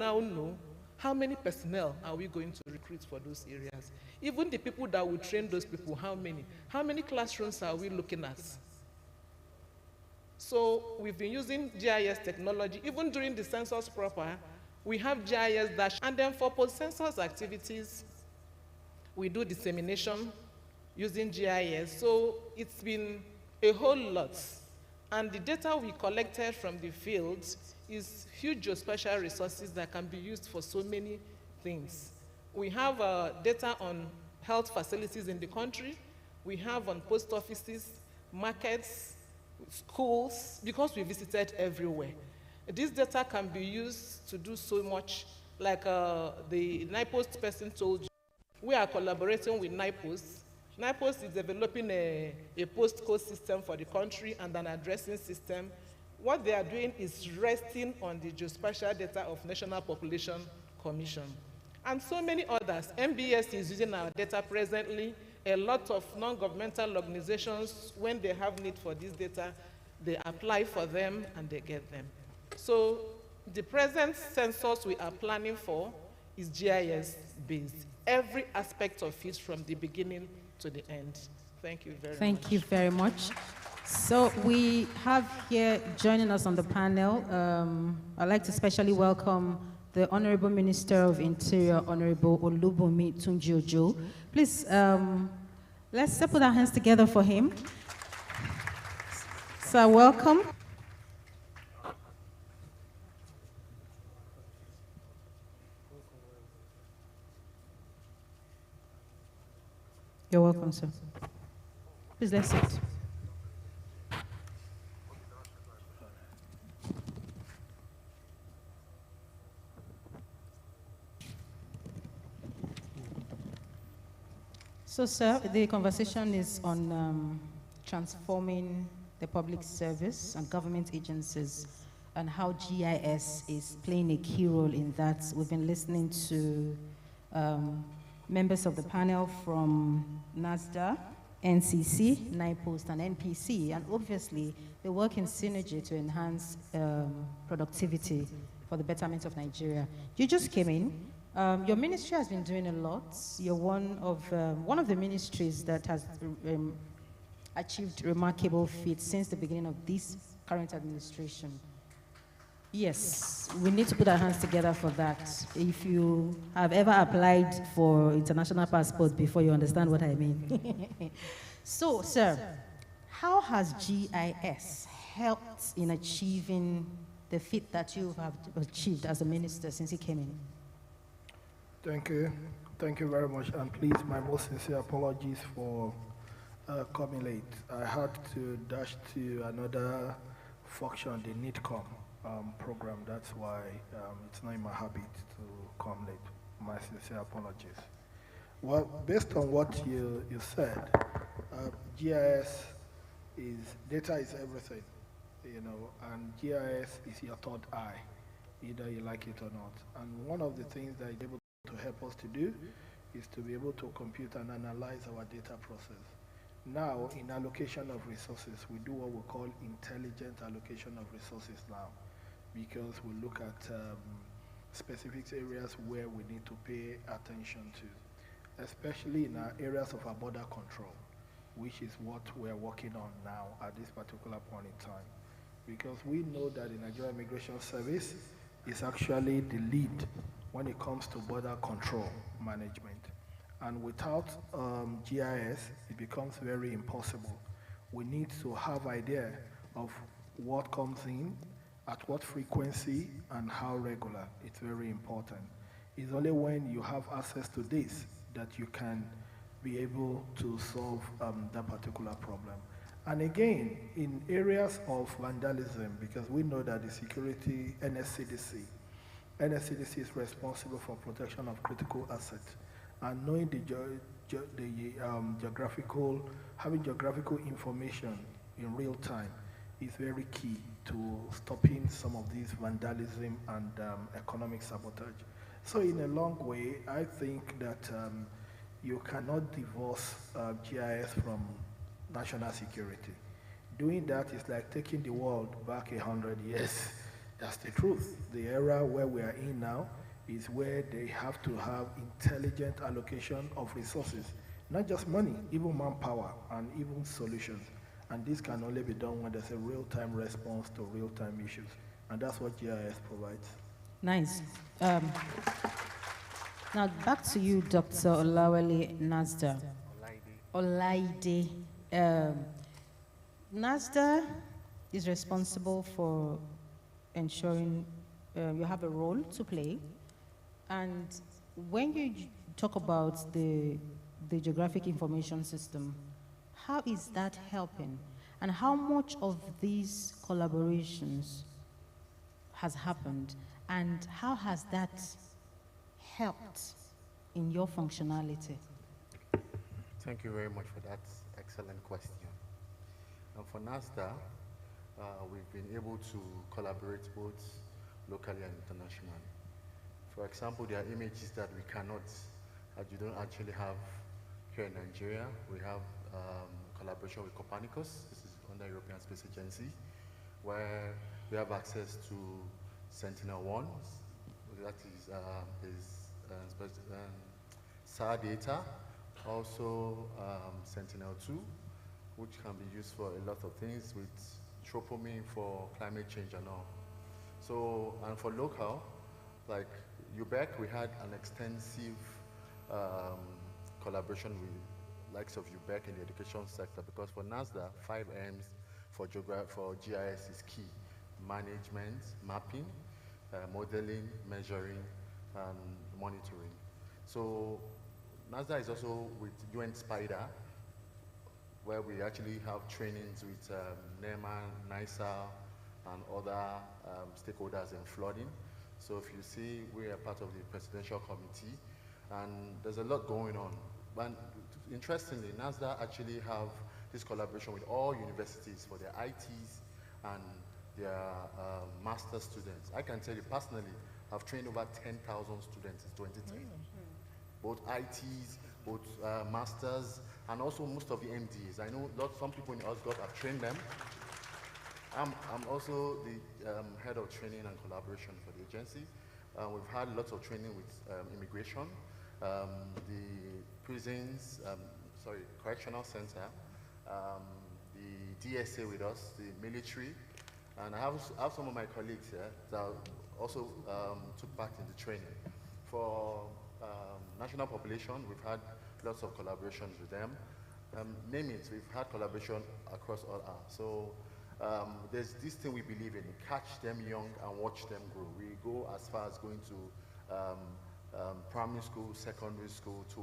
now know how many personnel are we going to recruit for those areas. Even the people that will train those people, how many? How many classrooms are we looking at? So we've been using GIS technology. Even during the census proper, we have GIS dash. And then for post-census activities, we do dissemination using GIS. So it's been a whole lot. And the data we collected from the fields is huge geospatial resources that can be used for so many things. We have data on health facilities in the country. We have on post offices, markets, schools, because we visited everywhere. This data can be used to do so much, like the NIPOST person told you. We are collaborating with NIPOST. NIPOST is developing a postcode system for the country and an addressing system. What they are doing is resting on the geospatial data of National Population Commission. And so many others. MBS is using our data presently. A lot of non-governmental organizations, when they have need for this data, they apply for them and they get them. So the present census we are planning for is GIS-based. Every aspect of it from the beginning to the end. Thank you very much. Thank you very much. So we have here joining us on the panel, I'd like to specially welcome the Honorable Minister of Interior, Honorable Olubunmi Tunji-Ojo. Please, let's put our hands together for him. Sir, welcome. You're welcome, sir. Please, let's sit. So, sir, the conversation is on transforming the public service and government agencies and how GIS is playing a key role in that. We've been listening to members of the panel from NASDA, NCC, NIPOST, and NPC, and obviously they work in synergy to enhance productivity for the betterment of Nigeria. You just came in. Your ministry has been doing a lot. You're one of the ministries that has achieved remarkable feats since the beginning of this current administration. Yes, we need to put our hands together for that. If you have ever applied for international passport before, you understand what I mean. So, sir, how has GIS helped in achieving the feat that you have achieved as a minister since you came in? Thank you. Thank you very much. And please, my most sincere apologies for coming late. I had to dash to another function, the NITCOM program. That's why it's not in my habit to come late. My sincere apologies. Well, based on what you said, GIS is, data is everything, you know, and GIS is your third eye, either you like it or not. And one of the things that is able to help us to do is to be able to compute and analyze our data process. Now, in allocation of resources, we do what we call intelligent allocation of resources now, because we look at specific areas where we need to pay attention to, especially in our areas of our border control, which is what we're working on now at this particular point in time. Because we know that the Nigerian Immigration Service is actually the lead when it comes to border control management. And without GIS, it becomes very impossible. We need to have idea of what comes in, at what frequency, and how regular. It's very important. It's only when you have access to this that you can be able to solve that particular problem. And again, in areas of vandalism, because we know that the security, NSCDC is responsible for protection of critical assets. And knowing having geographical information in real time is very key to stopping some of these vandalism and economic sabotage. So in a long way, I think that you cannot divorce GIS from national security. Doing that is like taking the world back 100 years. That's the truth. The era where we are in now is where they have to have intelligent allocation of resources, not just money, even manpower and even solutions. And this can only be done when there's a real-time response to real-time issues. And that's what GIS provides. Nice. Now back to you, Dr. Olawale Nasda. Olaide. NASDA is responsible for ensuring you have a role to play. And when you talk about the geographic information system, how is that helping? And how much of these collaborations has happened? And how has that helped in your functionality? Thank you very much for that excellent question. And for NASDA, we've been able to collaborate both locally and internationally. For example, there are images that we cannot, that you don't actually have here in Nigeria. We have collaboration with Copernicus. This is under European Space Agency, where we have access to Sentinel-1. That is SAR data. Also Sentinel-2, which can be used for a lot of things with tropomine for climate change and all. So, and for local, like UBEC, we had an extensive collaboration with likes of UBEC in the education sector, because for NASDA, 5 M's for GIS is key: management, mapping, modeling, measuring, and monitoring. So NASDA is also with UN SPIDER, where we actually have trainings with NEMA, NISA, and other stakeholders in flooding. So if you see, we are part of the presidential committee, and there's a lot going on. But interestingly, NASDA actually have this collaboration with all universities for their ITs and their master's students. I can tell you personally, I've trained over 10,000 students in 2010. Both ITs, both masters, and also most of the MDs. I know some people in Osgood, I've trained them. I'm also the head of training and collaboration for the agency. We've had lots of training with immigration, the prisons, correctional center, the DSA with us, the military, and I have some of my colleagues here that also took part in the training. For national population, we've had lots of collaborations with them. Name it, we've had collaboration across all hours. So there's this thing we believe in: catch them young and watch them grow. We go as far as going to primary school, secondary school, to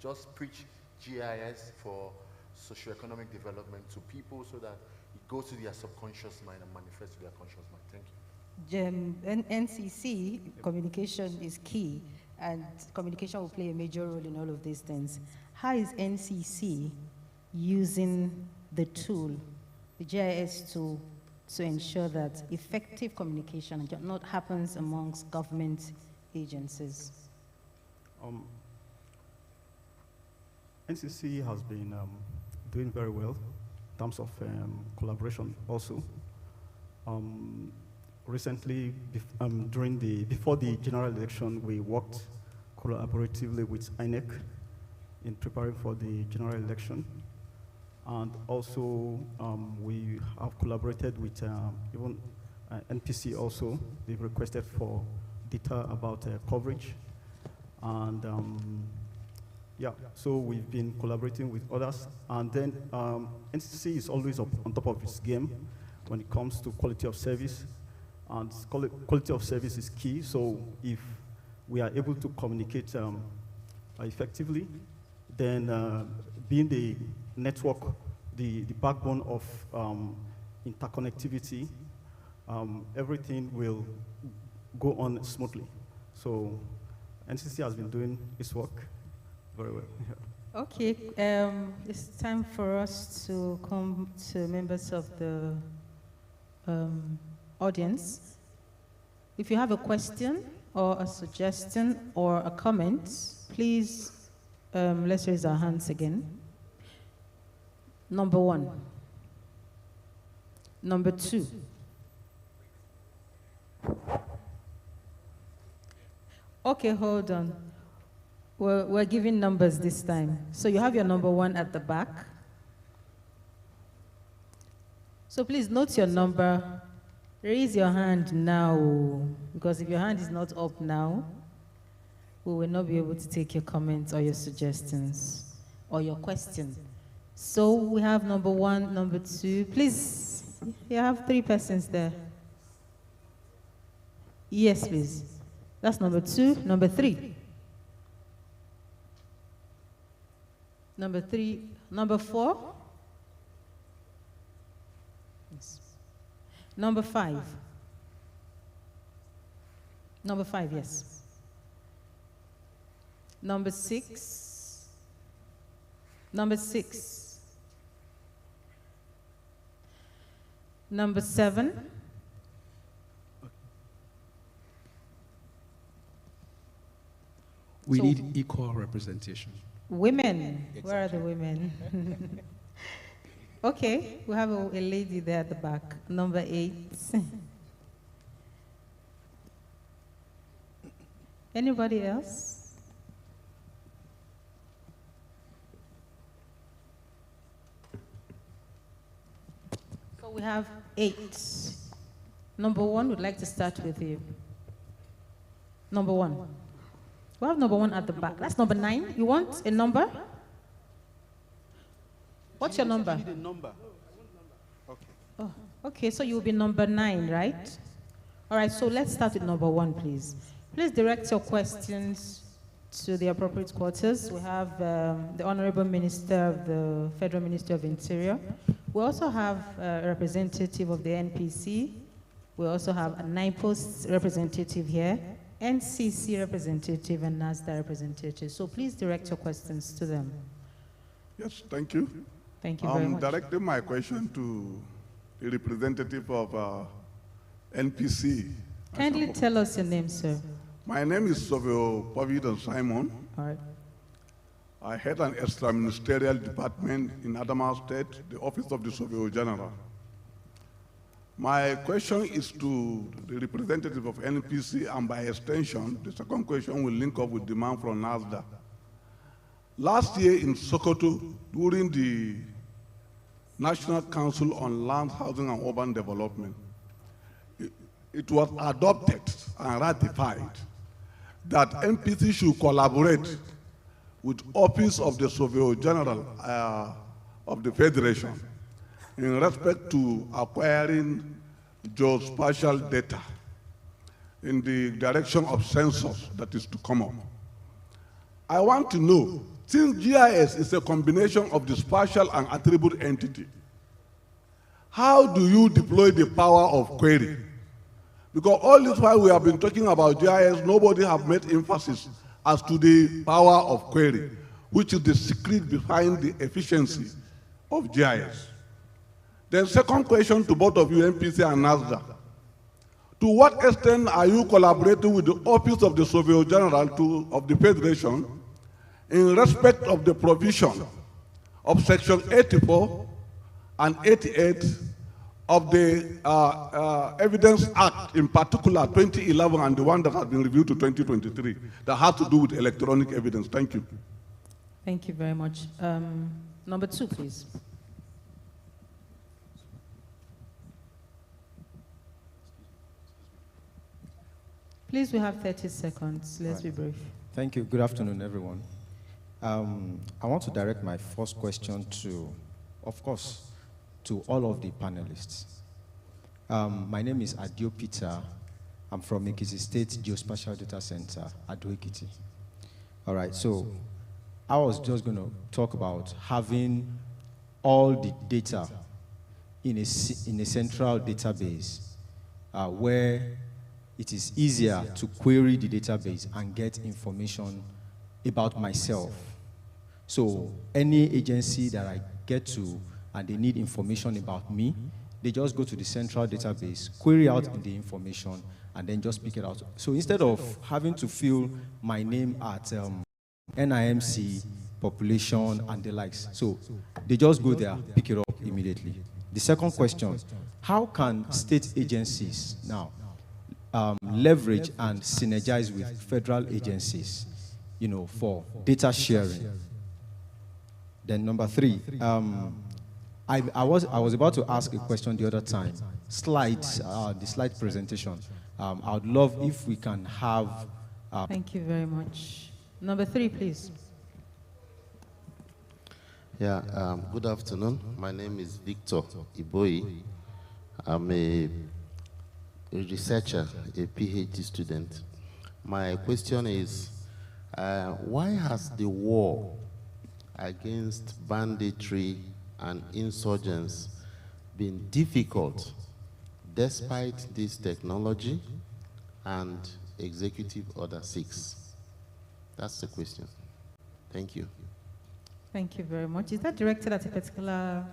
just preach GIS for socioeconomic development to people, so that it goes to their subconscious mind and manifests to their conscious mind. Thank you. NCC, communication is key, and communication will play a major role in all of these things. How is NCC using the tool, the GIS tool, to ensure that effective communication not happens amongst government agencies? NCC has been doing very well in terms of collaboration also. Recently, before the general election, we worked collaboratively with INEC in preparing for the general election. And also, we have collaborated with even NPC also. They've requested for data about coverage. And yeah, so we've been collaborating with others. And then NCC is always on top of its game when it comes to quality of service. And quality of service is key. So if we are able to communicate effectively, then being the network, the backbone of interconnectivity, everything will go on smoothly. So NCC has been doing its work very well. Yeah. Okay, it's time for us to come to members of the audience. If you have a question or a suggestion or a comment, please let's raise our hands again. Number 1. Number 2. Okay, hold on. We're giving numbers this time. So you have your number 1 at the back. So please note your number. Raise your hand now, because if your hand is not up now, we will not be able to take your comments or your suggestions or your question. So we have number 1, number 2. Please, you have 3 persons there. Yes, please. That's number 2. Number 3. Number 3. Number 4. Yes. Number 5. Number 5, yes. Number 6. Number 6. Number 7. We need equal representation. Women. Exactly. Where are the women? Okay, we have a lady there at the back. Number 8. Anybody else? So we have 8. Number 1, would like to start with you. Number 1. We have number 1 at the back. That's number 9. You want a number? What's your number? You need a number. Okay. Oh, okay, so you'll be number 9, right? All right, so let's start with number 1, please. Please direct your questions to the appropriate quarters. We have the Honorable Minister of the Federal Ministry of Interior. We also have a representative of the NPC. We also have a NIPOST representative here, NCC representative, and NASDA representative. So please direct your questions to them. Yes, thank you. Thank you very much. I'm directing my question to the representative of NPC. Kindly tell us your name, sir. My name is Sovio Pavidan Simon. All right. I head an extra-ministerial department in Adamawa State, the Office of the Surveyor General. My question is to the representative of NPC, and by extension, the second question will link up with demand from NASDA. Last year in Sokoto, during the National Council on Land, Housing and Urban Development, it was adopted and ratified that NPC should collaborate with Office of the Surveyor General of the Federation in respect to acquiring geospatial data in the direction of census that is to come up. I want to know, since GIS is a combination of the spatial and attribute entity, how do you deploy the power of query? Because all this while we have been talking about GIS, nobody have made emphasis as to the power of query, which is the secret behind the efficiency of GIS. Then second question to both of you, NPC and NASDA. To what extent are you collaborating with the Office of the Surveyor General of the Federation in respect of the provision of Section 84 and 88 of the Evidence Act, in particular 2011 and the one that has been reviewed to 2023, that has to do with electronic evidence? Thank you. Thank you very much. Number 2, please. Please, we have 30 seconds. Let's be brief. Thank you. Good afternoon, everyone. I want to direct my first question to, of course, to all of the panelists. My name is Adio Peter. I'm from Ekiti State Geospatial Data Center, Ado Ekiti. All right, so I was just going to talk about having all the data in a central database where it is easier to query the database and get information about myself. So any agency that I get to and they need information about me, they just go to the central database, query out the information, and then just pick it out. So instead of having to fill my name at NIMC, population, and the likes, so they just go there, pick it up immediately. The second question, how can state agencies now leverage and synergize with federal agencies, for data sharing. Then number 3, I was about to ask a question the other time. The slide presentation. I would love if we can have. Thank you very much. Number 3, please. Yeah, good afternoon. My name is Victor Iboyi. I'm a researcher, a PhD student. My question is, why has the war against banditry and insurgents been difficult despite this technology and Executive Order 6? That's the question. Thank you. Thank you very much. Is that directed at a particular?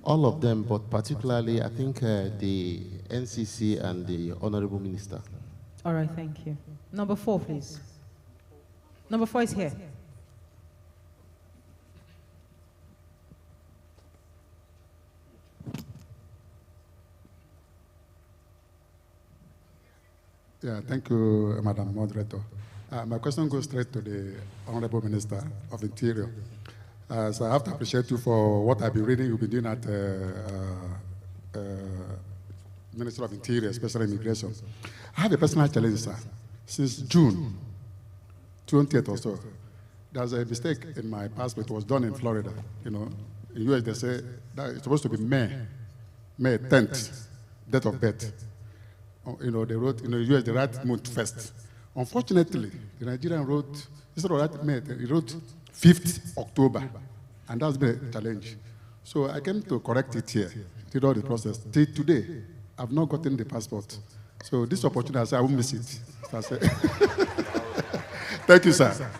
All of them, but particularly, I think the NCC and the Honorable Minister. All right, thank you. Number 4, please. Number 4 is here. Yeah, thank you, Madam Moderator. My question goes straight to the Honorable Minister of Interior. So I have to appreciate you for what I've been reading you've been doing at Ministry of Interior, especially immigration. I have a personal challenge, sir. Since June 20th or so, there's a mistake in my passport. It was done in Florida. In US, they say that it's supposed to be May 10th, date of birth. They wrote, in the US, they write month first. Unfortunately, the Nigerian wrote, instead of writing May, he wrote 5th October, and that's been a challenge. So I came to correct it here, did all the process. Till today, I've not gotten the passport. So this opportunity, I said, I won't miss it. So I said, thank you, sir.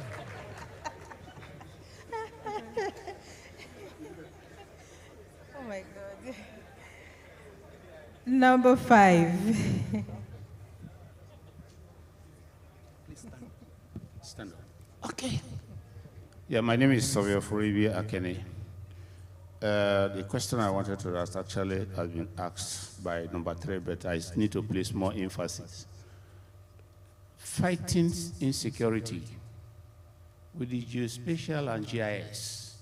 Oh my God. Number 5. Stand up. Okay. Yeah, my name is Savio Furibi Akene. The question I wanted to ask actually has been asked by number 3, but I need to place more emphasis. Fighting insecurity with the geospatial and GIS.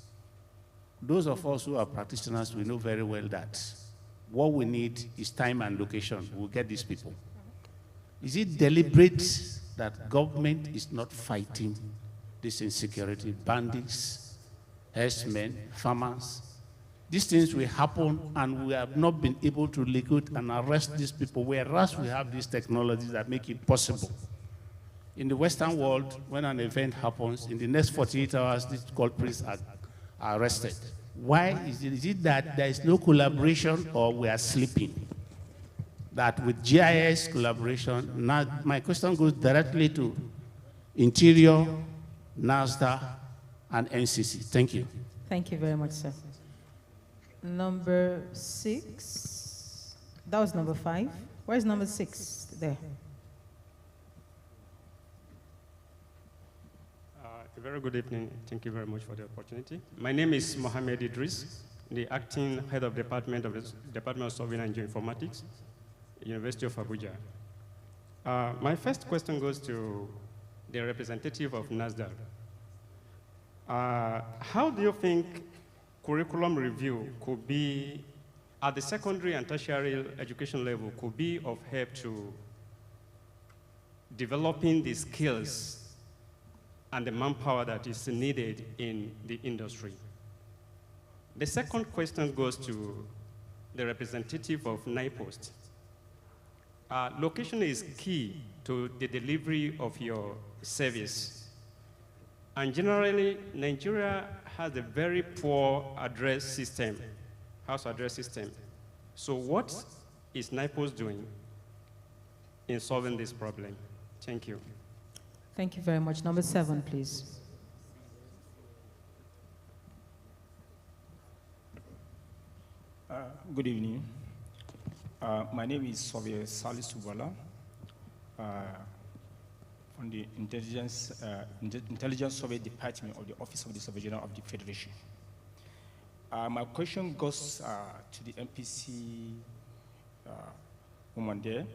Those of us who are practitioners, we know very well that what we need is time and location. We'll get these people. Is it deliberate that government is not fighting this insecurity? Bandits, herdsmen, farmers. These things will happen, and we have not been able to locate and arrest these people, whereas we have these technologies that make it possible. In the Western world, when an event happens, in the next 48 hours, these culprits are arrested. Why is it? Is it that there is no collaboration, or we are sleeping? That with GIS collaboration, now my question goes directly to Interior, NASDA, and NCC. Thank you. Thank you very much, sir. Number 6. That was number 5. Where's number 6? There. A very good evening. Thank you very much for the opportunity. My name is Mohamed Idris, the acting head of Department of Survey and Geoinformatics, University of Abuja. My first question goes to the representative of NASDAQ. How do you think curriculum review could be, at the secondary and tertiary education level, could be of help to developing the skills and the manpower that is needed in the industry? The second question goes to the representative of NIPOST. Location is key to the delivery of your service. And generally, Nigeria has a very poor address system, house address system. So what is NIPOST doing in solving this problem? Thank you. Thank you very much. Number 7, please. Good evening. My name is Soviet Salis Subala from the Intelligence Survey Department of the Office of the Surveyor General of the Federation. My question goes to the MPC woman there.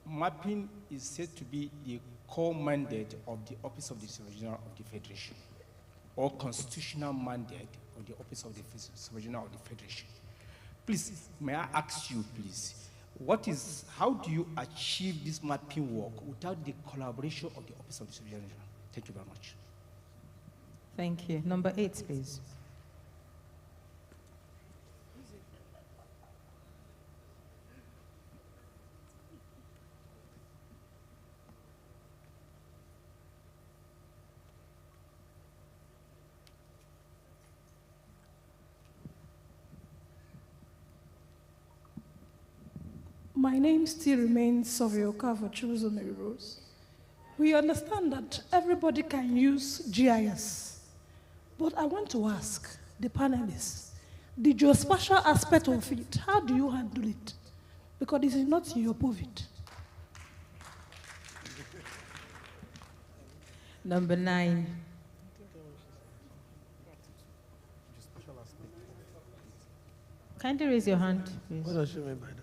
Mapping is said to be the core mandate of the Office of the Surveyor General of the Federation, or constitutional mandate of the Office of the Surveyor General of the Federation. Please, may I ask you, please, how do you achieve this mapping work without the collaboration of the Office of the Surveyor General? Thank you very much. Thank you. Number 8, please. My name still remains Sovioka for Chuzo Mary Rose. We understand that everybody can use GIS, but I want to ask the panelists, the geospatial aspect of it, how do you handle it? Because this is not in your purview. Number 9. Kindly raise your hand, please. What does she mean by that?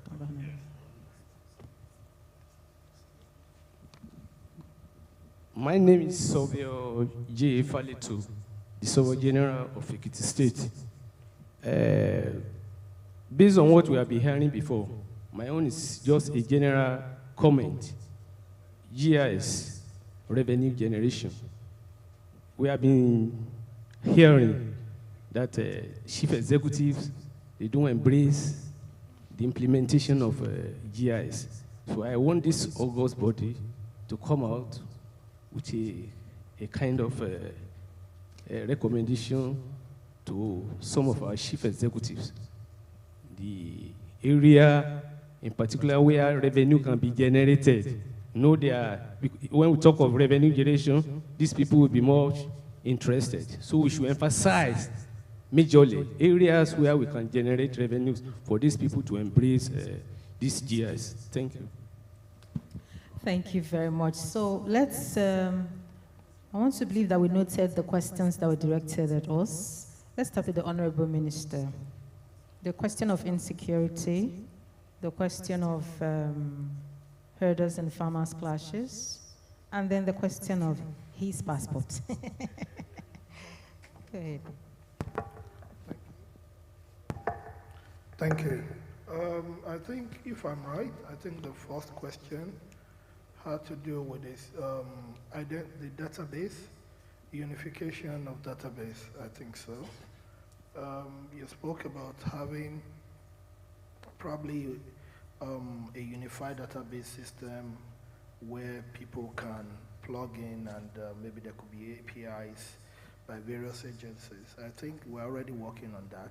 My name is Sovio J. Falitu, the Surveyor General of Ekiti State. Based on what we have been hearing before, my own is just a general comment. GIS, revenue generation. We have been hearing that chief executives, they don't embrace the implementation of GIS. So I want this august body to come out with a kind of a recommendation to some of our chief executives. The area in particular where revenue can be generated. When we talk of revenue generation, these people will be more interested. So we should emphasize majorly areas where we can generate revenues for these people to embrace this GIS. Thank you. Thank you very much. So let's, I want to believe that we noted the questions that were directed at us. Let's start with the Honorable Minister. The question of insecurity, the question of herders and farmers clashes, and then the question of his passport. Go ahead. Thank you. I think, if I'm right, I think the first question had to do with this, the database, unification of database, I think so. You spoke about having probably a unified database system where people can plug in and maybe there could be APIs by various agencies. I think we're already working on that.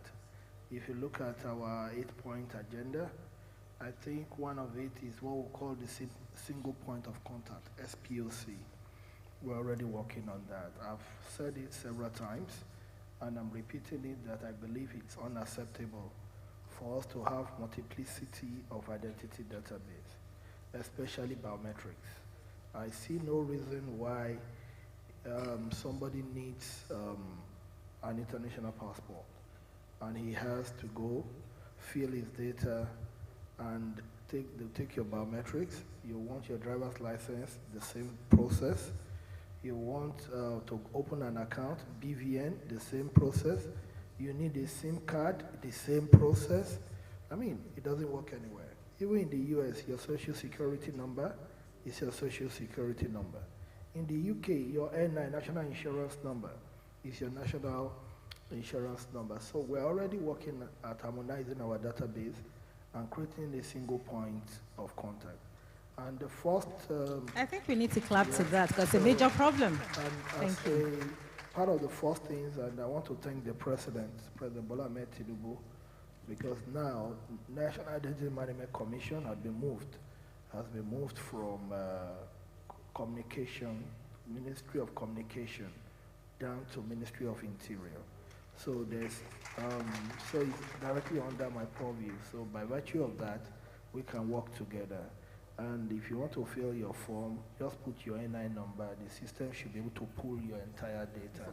If you look at our 8-point agenda, I think one of it is what we call the single point of contact, SPOC. We're already working on that. I've said it several times, and I'm repeating it that I believe it's unacceptable for us to have multiplicity of identity database, especially biometrics. I see no reason why somebody needs an international passport, and he has to go fill his data and take your biometrics. You want your driver's license, the same process. You want to open an account, BVN, the same process. You need a SIM card, the same process. I mean, it doesn't work anywhere. Even in the US, your social security number is your social security number. In the UK, your NI, national insurance number, is your national insurance number. So we're already working at harmonizing our database and creating a single point of contact. And the first... I think we need to clap to that, because it's a major problem. Thank you. Part of the first things, and I want to thank the President Bola Ahmed Tinubu, because now National Identity Management Commission has been moved from communication, Ministry of Communication, down to Ministry of Interior. So there's, so it's directly under my purview. So by virtue of that, we can work together. And if you want to fill your form, just put your NI number. The system should be able to pull your entire data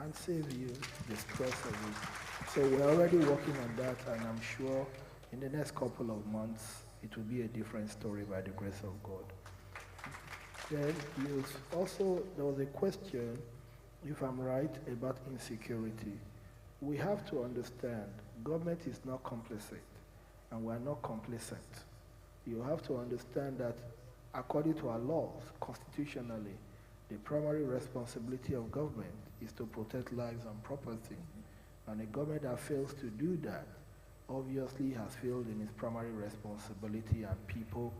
and save you the stress of it. So we're already working on that, and I'm sure In the next couple of months, it will be a different story by the grace of God. Then there was a question, if I'm right, about insecurity. We have to understand government is not complicit, and we're not complacent. You have to understand that according to our laws, constitutionally, the primary responsibility of government is to protect lives and property. And a government that fails to do that obviously has failed in its primary responsibility, and people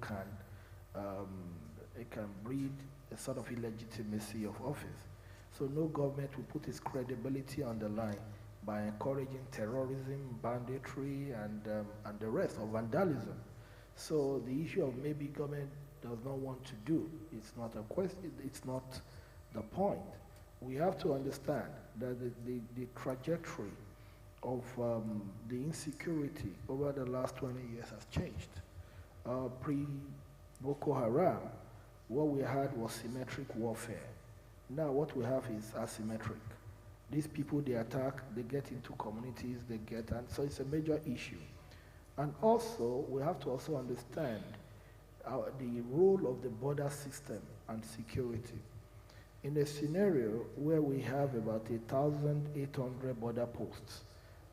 it can breed a sort of illegitimacy of office. So no government will put its credibility on the line by encouraging terrorism, banditry, and the rest of vandalism. So the issue of maybe government does not want to do, it's not a question, it's not the point. We have to understand that the trajectory of the insecurity over the last 20 years has changed. Pre-Boko Haram, what we had was symmetric warfare. Now what we have is asymmetric. These people, they attack, they get into communities, and so it's a major issue. And also, we have to also understand the role of the border system and security. In a scenario where we have about 1,800 border posts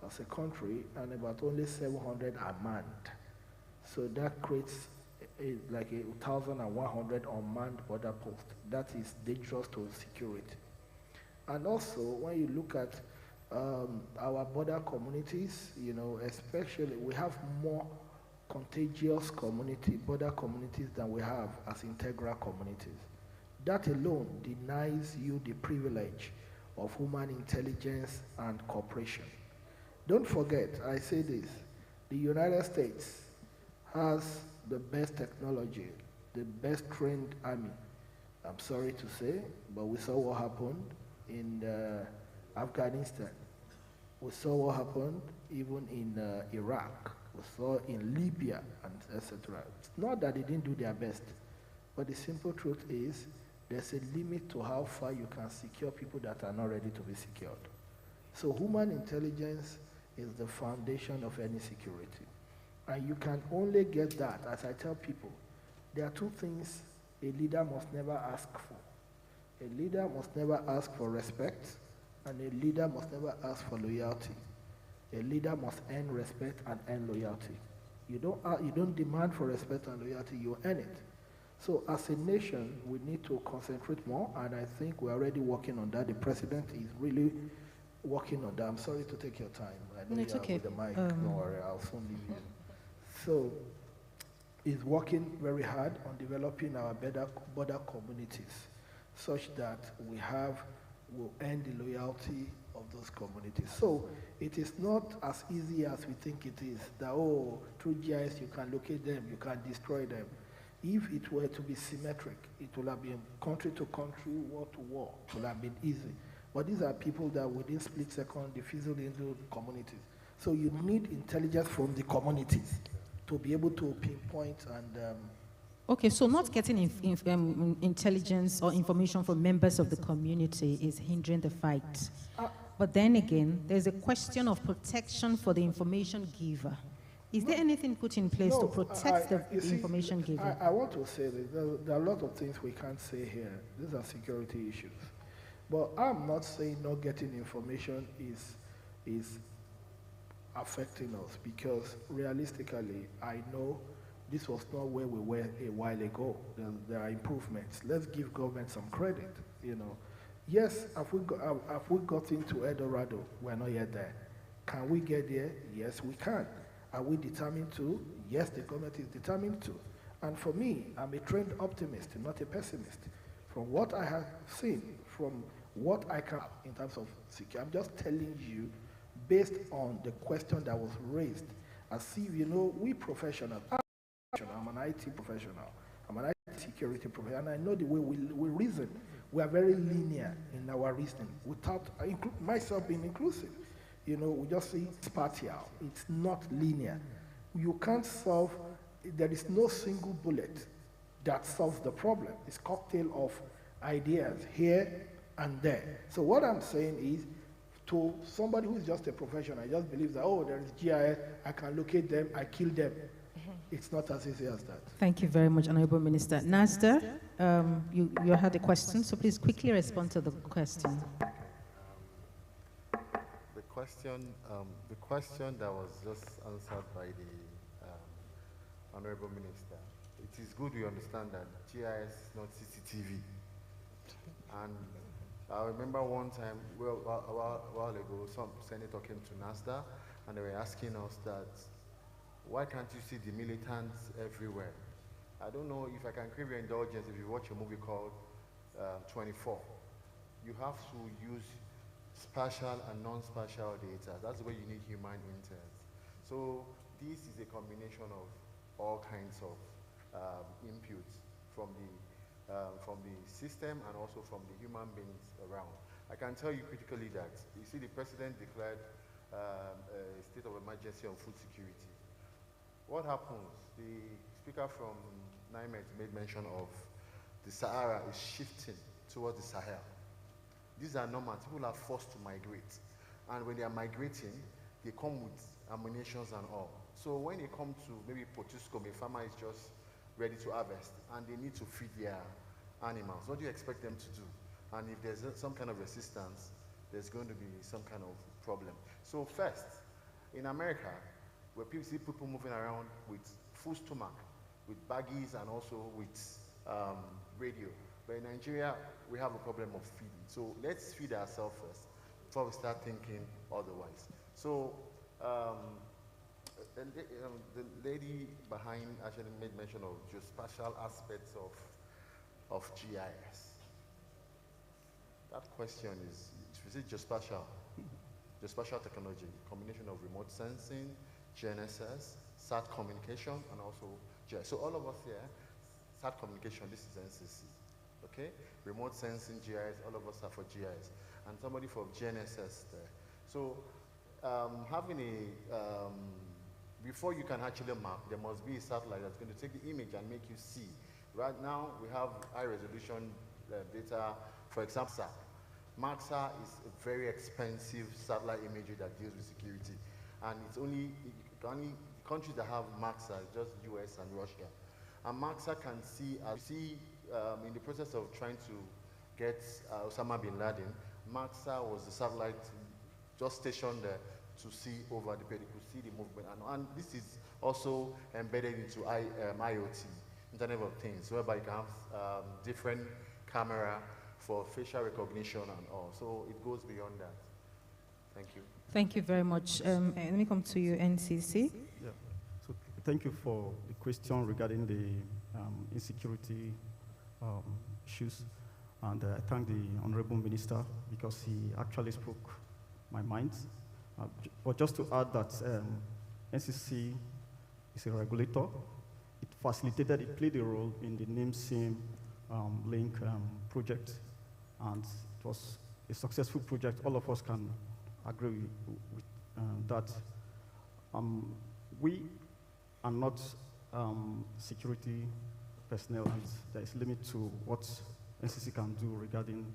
as a country, and about only 700 are manned, so that creates like 1,100 unmanned border posts. That is dangerous to security. And also, when you look at our border communities, especially, we have more contagious border communities than we have as integral communities. That alone denies you the privilege of human intelligence and cooperation. Don't forget, I say this, the United States has the best technology, the best trained army. I'm sorry to say, but we saw what happened in Afghanistan. We saw what happened even in Iraq. We saw in Libya, and etc. It's not that they didn't do their best, but the simple truth is there's a limit to how far you can secure people that are not ready to be secured. So human intelligence is the foundation of any security. And you can only get that, as I tell people, there are two things a leader must never ask for. A leader must never ask for respect, and a leader must never ask for loyalty. A leader must earn respect and earn loyalty. You don't demand for respect and loyalty, you earn it. So as a nation, we need to concentrate more, and I think we're already working on that. The president is really working on that. I'm sorry to take your time. I know it's you're okay. with the mic. Don't worry, I'll soon leave you. So he's working very hard on developing our border communities such that we'll earn the loyalty of those communities. So it is not as easy as we think it is, that, through GIS you can locate them, you can destroy them. If it were to be symmetric, it would have been country to country, war to war. It would have been easy. But these are people that within split second, they fizzle into communities. So you need intelligence from the communities to be able to pinpoint and... Okay, so not getting intelligence or information from members of the community is hindering the fight. But then again, there's a question of protection for the information giver. Is there anything put in place to protect the information giver? I want to say that there are a lot of things we can't say here. These are security issues. But I'm not saying not getting information is affecting us, because realistically, I know this was not where we were a while ago. There are improvements. Let's give government some credit, Yes, have we got into El Dorado? We're not yet there. Can we get there? Yes, we can. Are we determined to? Yes, the government is determined to. And for me, I'm a trained optimist, not a pessimist. From what I have seen, from what I can in terms of security, I'm just telling you based on the question that was raised. As if, we professionals, I'm an IT professional, I'm an IT security professional, and I know the way we reason. We are very linear in our reasoning, without myself being inclusive. We just say spatial. It's not linear. You can't solve, there is no single bullet that solves the problem. It's a cocktail of ideas here and there. So what I'm saying is, to somebody who is just a professional, just believes that, oh, there is GIS, I can locate them, I kill them. It's not as easy as that. Thank you very much, Honorable Minister. Nasda, you had a question, so please quickly respond to the question. The question that was just answered by the Honorable Minister, it is good we understand that GIS is not CCTV. And I remember one time, a while ago, some senator came to NASDA and they were asking us that, why can't you see the militants everywhere? I don't know if I can crave your indulgence if you watch a movie called 24. You have to use spatial and non-spatial data. That's where you need human intent. So this is a combination of all kinds of inputs from the system and also from the human beings around. I can tell you critically that, you see, the president declared a state of emergency on food security. What happens? The speaker from NIMET made mention of the Sahara is shifting towards the Sahel. These are nomads. People are forced to migrate. And when they are migrating, they come with ammunitions and all. So when they come to maybe Potuscom, a farmer is just ready to harvest, and they need to feed their animals. What do you expect them to do? And if there's some kind of resistance, there's going to be some kind of problem. So first, in America, where people see people moving around with full stomach, with baggies and also with radio. But in Nigeria, we have a problem of feeding. So let's feed ourselves first before we start thinking otherwise. So the lady behind actually made mention of geospatial aspects of GIS. That question is it geospatial? Geospatial technology, combination of remote sensing, GNSS, SAT communication, and also GIS. So all of us here, SAT communication, this is NCC, okay? Remote sensing, GIS, all of us are for GIS. And somebody for GNSS there. So having before you can actually map, there must be a satellite that's going to take the image and make you see. Right now, we have high resolution data, for example, MAXA is a very expensive satellite imagery that deals with security. And it's only countries that have MAXA, just US and Russia. And MAXA can see, in the process of trying to get Osama bin Laden, MAXA was the satellite just stationed there to see over the period. You could see the movement. And this is also embedded into IoT, Internet of Things, whereby you can have different camera for facial recognition and all. So it goes beyond that. Thank you. Thank you very much. Let me come to you, NCC. Yeah. So thank you for the question regarding the insecurity issues. And I thank the Honorable Minister because he actually spoke my mind. But just to add that NCC is a regulator. It facilitated, it played a role in the NIMSIM link project. And it was a successful project. All of us can agree with that. We are not security personnel, and there is a limit to what NCC can do regarding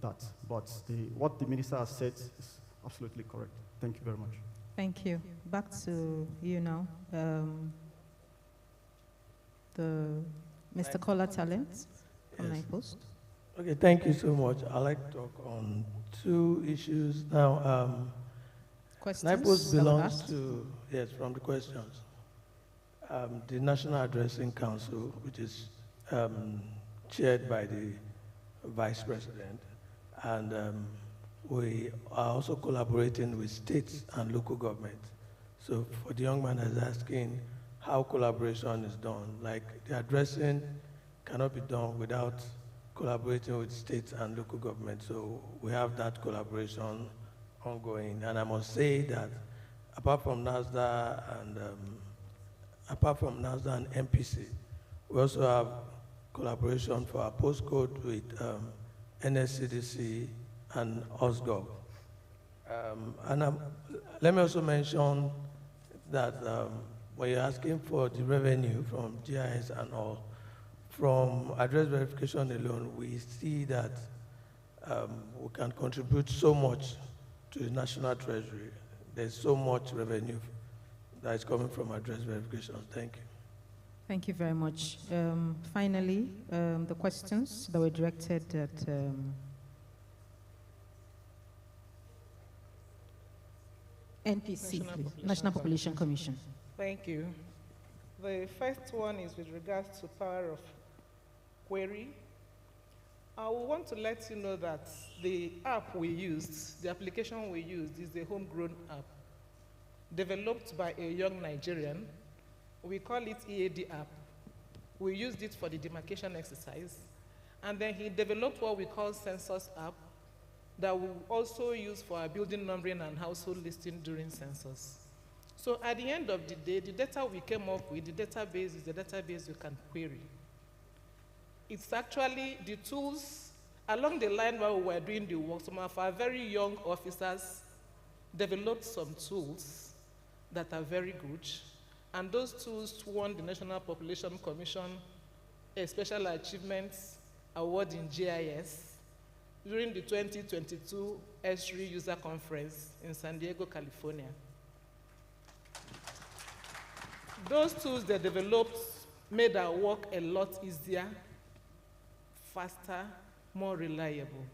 that. But what the minister has said is absolutely correct. Thank you very much. Thank you. Back to you now. Mr. Kola Talent from NIPOST. Okay, thank you so much. I'd like to talk on two issues. Now, NIPOST belongs to, yes, from the questions, the National Addressing Council, which is chaired by the Vice President, and we are also collaborating with states and local governments. So for the young man that's asking how collaboration is done, like the addressing cannot be done without collaborating with states and local governments. So we have that collaboration ongoing. And I must say that apart from NASDA and MPC, we also have collaboration for our postcode with NSCDC and OSGov. Let me also mention that when you're asking for the revenue from GIS and all, from address verification alone, we see that we can contribute so much to the National Treasury. There's so much revenue that is coming from address verifications. Thank you. Thank you very much. Finally, the questions that were directed at NPC, National Population Commission. Thank you. The first one is with regards to power of query. I want to let you know that the app we used, the application we used, is a homegrown app developed by a young Nigerian. We call it EAD app. We used it for the demarcation exercise. And then he developed what we call census app that we also use for our building numbering and household listing during census. So at the end of the day, the data we came up with, the database is the database you can query. It's actually the tools along the line while we were doing the work. Some of our very young officers developed some tools that are very good. And those tools won the National Population Commission a Special Achievements Award in GIS during the 2022 ESRI User Conference in San Diego, California. Those tools they developed made our work a lot easier, faster, more reliable.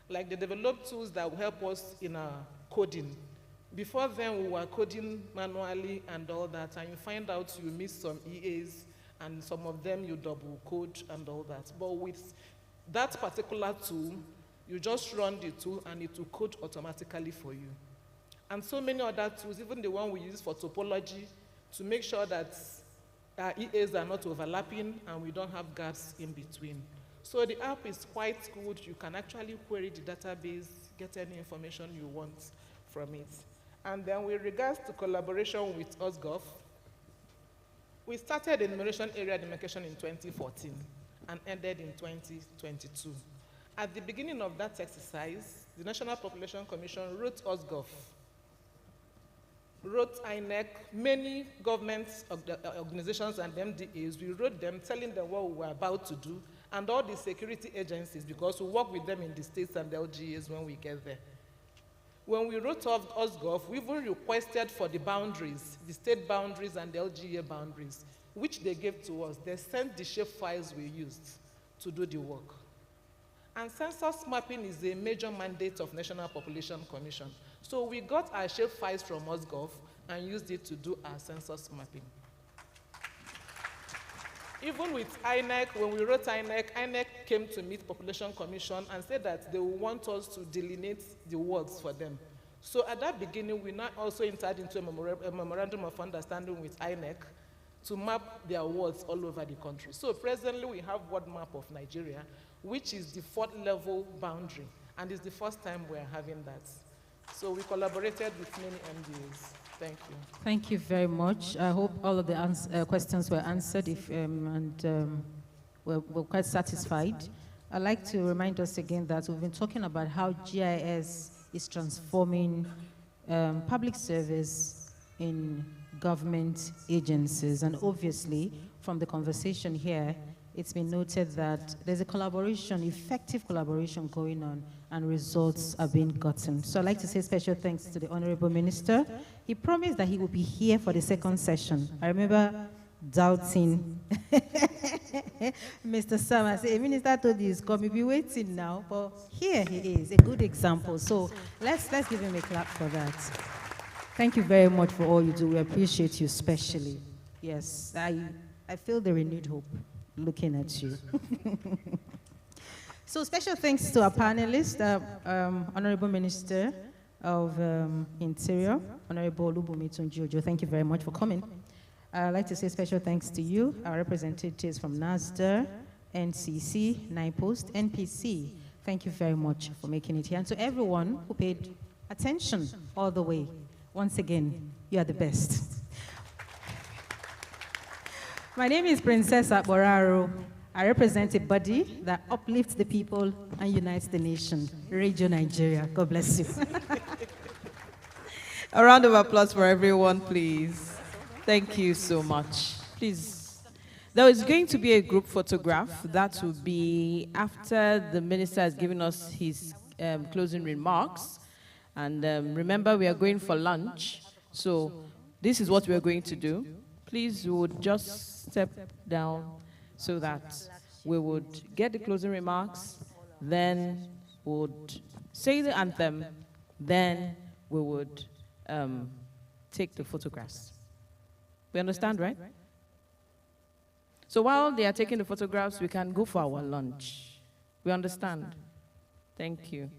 Like they developed tools that will help us in our coding. Before then, we were coding manually and all that, and you find out you miss some EAs, and some of them you double code and all that. But with that particular tool, you just run the tool and it will code automatically for you. And so many other tools, even the one we use for topology, to make sure that our EAs are not overlapping and we don't have gaps in between. So the app is quite good. You can actually query the database, get any information you want from it. And then with regards to collaboration with OSGov, we started enumeration area demarcation in 2014 and ended in 2022. At the beginning of that exercise, the National Population Commission wrote OSGov, wrote INEC, many government organizations and MDAs. We wrote them telling them what we were about to do, and all the security agencies, because we work with them in the states and the LGAs when we get there. When we wrote off OSGov, we even requested for the boundaries, the state boundaries and the LGA boundaries, which they gave to us. They sent the shape files we used to do the work. And census mapping is a major mandate of National Population Commission. So we got our shape files from OSGov and used it to do our census mapping. Even with INEC, when we wrote INEC came to meet Population Commission and said that they want us to delineate the wards for them. So at that beginning, we now also entered into a memorandum of understanding with INEC to map their wards all over the country. So presently, we have ward map of Nigeria, which is the 4th level boundary, and it's the first time we're having that. So we collaborated with many MDAs. Thank you. Thank you very much. I hope all of the questions were answered we're quite satisfied. I'd like to remind us again that we've been talking about how GIS is transforming public service in government agencies. And obviously, from the conversation here, it's been noted that there's a collaboration, effective collaboration going on, and results are being gotten. So I'd like to say special thanks to the Honorable Minister. He promised that he would be here for the second session. I remember doubting Mr. Sam. I said, Minister told you he's coming, be waiting now, but here he is, a good example. So let's give him a clap for that. Thank you very much for all you do. We appreciate you especially. Yes, I feel the renewed hope looking at you. So special thanks to our panelists, Honorable Minister of Interior, Honorable Olubunmi Tunji-Ojo. Thank you very much for coming. I'd like to say special thanks to you, our representatives from NASDA, NCC, NIPOST, NPC. Thank you very much for making it here. And to everyone who paid attention all the way, once again, you are the best. My name is Princess Akboraro. I represent a body that uplifts the people and unites the nation, Radio Nigeria. God bless you. A round of applause for everyone, please. Thank you so much. Please. There is going to be a group photograph. That will be after the minister has given us his closing remarks. And remember, we are going for lunch. So this is what we are going to do. Please, we would just step down so that we would get the closing remarks, then would say the anthem, then we would take the photographs. We understand, right? So while they are taking the photographs, we can go for our lunch. We understand. Thank you.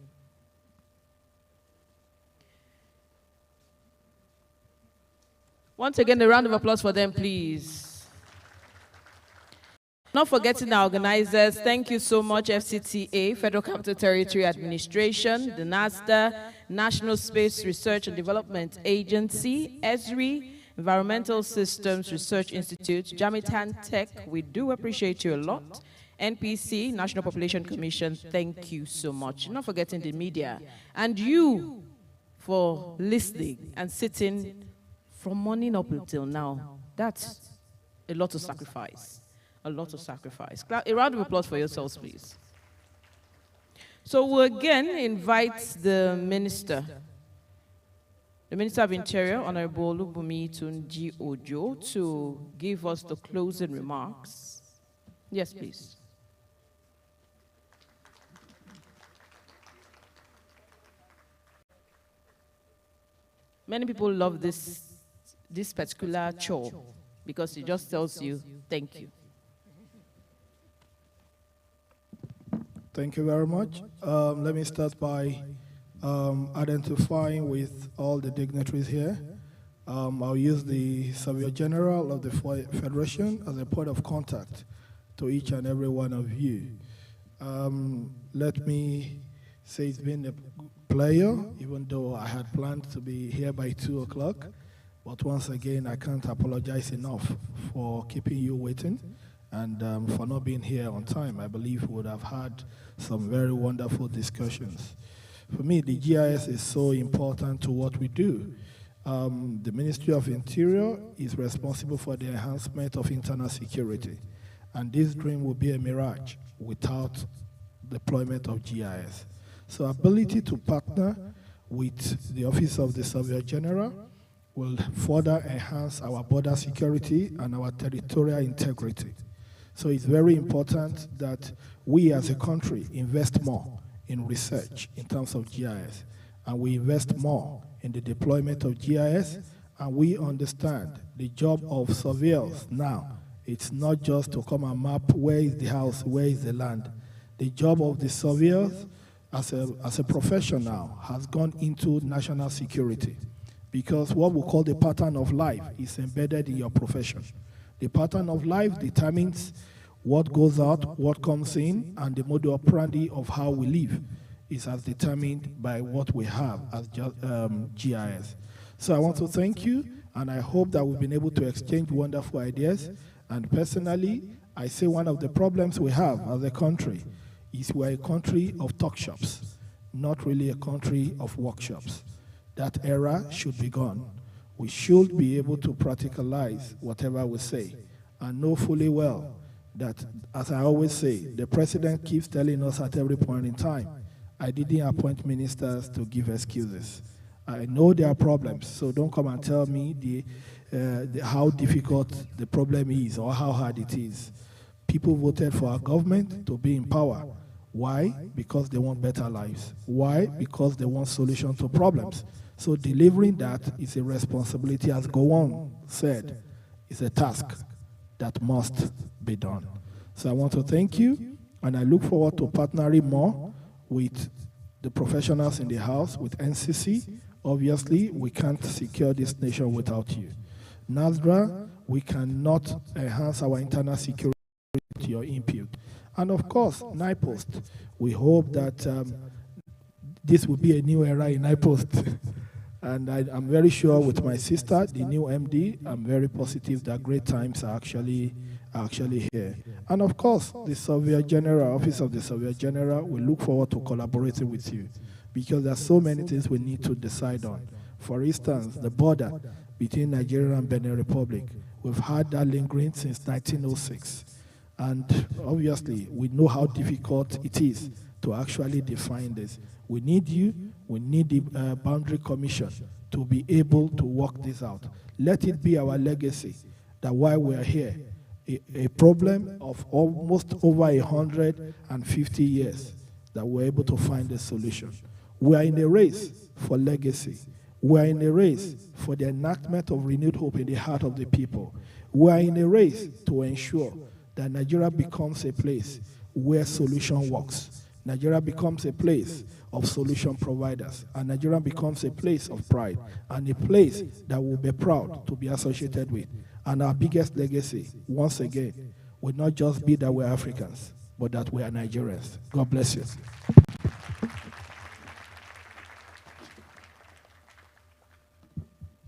Once again, a round of applause for them, please. Not forgetting our organizers, thank you so much, FCTA, Federal Capital Territory Administration, the NASDA, National Space Research and Development Agency, ESRI, Environmental Systems Research Institute, Jamitan Tech, we do appreciate you a lot. NPC, National Population Commission, thank you so much. Not forgetting the media. And you for listening and sitting from morning up until now. That's a lot of sacrifice. A lot of sacrifice. A round of applause for yourselves, please. So we'll again invite the Minister of Interior, Honorable Olubunmi Tunji Ojo, to give us the closing remarks. Yes, please. Many people love this particular chore because it just tells you, thank you. Thank you very much. Let me start by identifying with all the dignitaries here. I'll use the Surveyor General of the Federation as a point of contact to each and every one of you. Let me say it's been a pleasure, even though I had planned to be here by 2 o'clock. But once again, I can't apologize enough for keeping you waiting and for not being here on time. I believe we would have had some very wonderful discussions. For me, the GIS is so important to what we do. The Ministry of Interior is responsible for the enhancement of internal security. And this dream will be a mirage without deployment of GIS. So ability to partner with the Office of the Surveyor General will further enhance our border security and our territorial integrity. So it's very important that we as a country invest more in research in terms of GIS, and we invest more in the deployment of GIS, and we understand the job of surveyors now. It's not just to come and map where is the house, where is the land. The job of the surveyors as a profession now has gone into national security, because what we call the pattern of life is embedded in your profession. The pattern of life determines what goes out, what comes in, and the modus operandi of how we live is as determined by what we have as GIS. So I want to thank you, and I hope that we've been able to exchange wonderful ideas. And personally, I say one of the problems we have as a country is we're a country of talk shops, not really a country of workshops. That era should be gone. We should be able to practicalize whatever we say and know fully well that, as I always say, the president keeps telling us at every point in time, I didn't appoint ministers to give excuses. I know there are problems, so don't come and tell me how difficult the problem is or how hard it is. People voted for our government to be in power. Why? Because they want better lives. Why? Because they want solutions to problems. So delivering that is a responsibility, as Gowon said, it's a task that must be done. So I want to thank you, and I look forward to partnering more with the professionals in the house, with NCC. Obviously, we can't secure this nation without you. NASDRA, we cannot enhance our internal security or input. And of course, NIPOST, we hope that this will be a new era in NIPOST. And I'm very sure with my sister, the new MD, I'm very positive that great times are actually here. And of course, the Surveyor General, Office of the Surveyor General, we look forward to collaborating with you, because there are so many things we need to decide on. For instance, the border between Nigeria and Benin Republic. We've had that lingering since 1906. And obviously, we know how difficult it is to actually define this. We need you, we need the Boundary Commission to be able to work this out. Let it be our legacy that while we are here, a problem of almost over 150 years, that we're able to find a solution. We are in a race for legacy. We are in a race for the enactment of renewed hope in the heart of the people. We are in a race to ensure that Nigeria becomes a place where solution works. Nigeria becomes a place of solution providers, and Nigeria becomes a place of pride, and a place that will be proud to be associated with. And our biggest legacy, once again, will not just be that we're Africans, but that we are Nigerians. God bless you.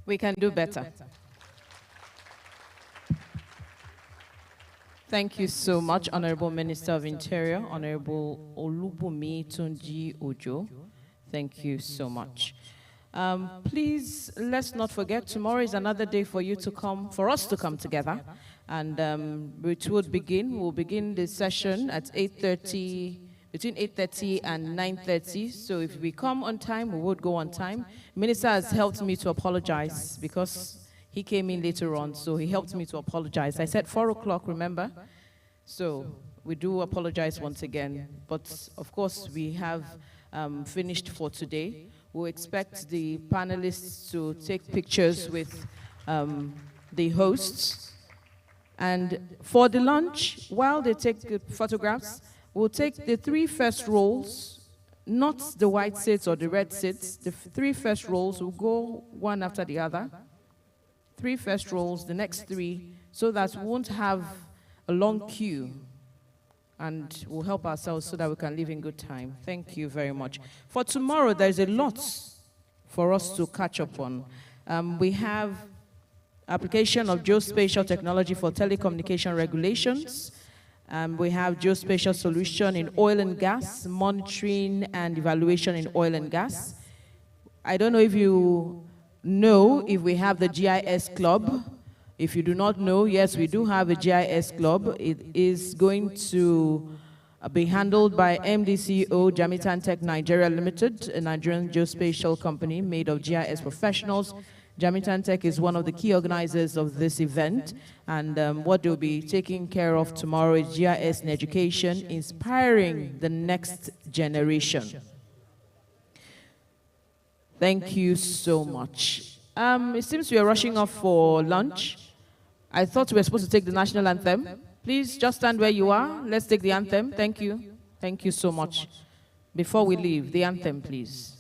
We can do better. Thank you so much, Honorable Minister of Interior, Honorable Olubunmi Tunji Ojo. Thank you so much. Please, let's not forget, tomorrow is another day for you to come, for us to come together. And we'll begin the session at 8:30, between 8:30 and 9:30. So if we come on time, we would go on time. Minister has helped me to apologize because he came in later on, so he helped me to apologize. I said 4 o'clock, remember? So we do apologize once again. But of course, we have finished for today. We'll expect the panelists to take pictures with the hosts. And for the lunch, while they take the photographs, we'll take the 3 first rows, not the white seats or the red seats. The 3 first rows will go one after the other. 3 first rows, the next 3, so that we won't have a long queue, and we'll help ourselves so that we can live in good time. Thank you very much. For tomorrow, there's a lot for us to catch up on. We have application of geospatial technology for telecommunication regulations. We have geospatial solution in oil and gas, monitoring and evaluation in oil and gas. I don't know if you know if we have the GIS Club. If you do not know, yes, we do have a GIS Club. It is going to be handled by MDCO Jamitan Tech Nigeria Limited, a Nigerian geospatial company made of GIS professionals. Jamitan Tech is one of the key organizers of this event, and what they'll be taking care of tomorrow is GIS in education, inspiring the next generation. Thank you so much. It seems we are rushing off for lunch. I thought we were supposed to take the national anthem. Please just stand where you are. Let's take the anthem. Thank you. Thank you so much. Before we leave, the anthem, please.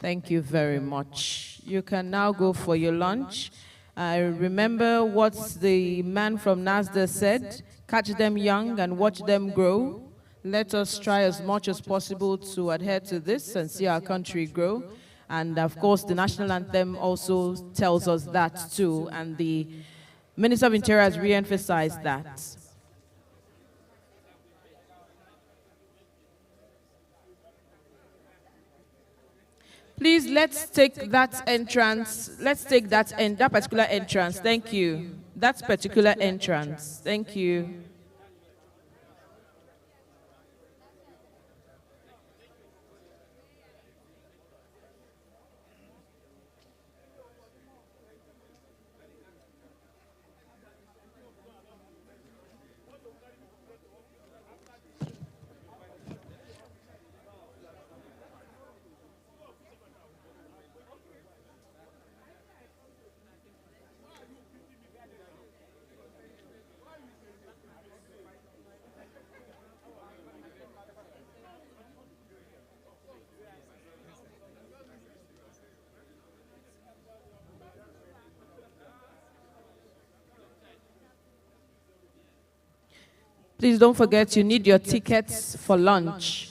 Thank you very much. You can now go for your lunch. Remember what the man from NASDA said, catch them young and watch them grow. Let us try as much as possible to adhere to this and see our country grow. And of course, the national anthem also tells us that too, and the Minister of Interior has re-emphasized that. Please, let's take that entrance. Let's take that particular entrance. Thank you. That particular entrance. Thank you. Please don't forget you need your tickets for lunch.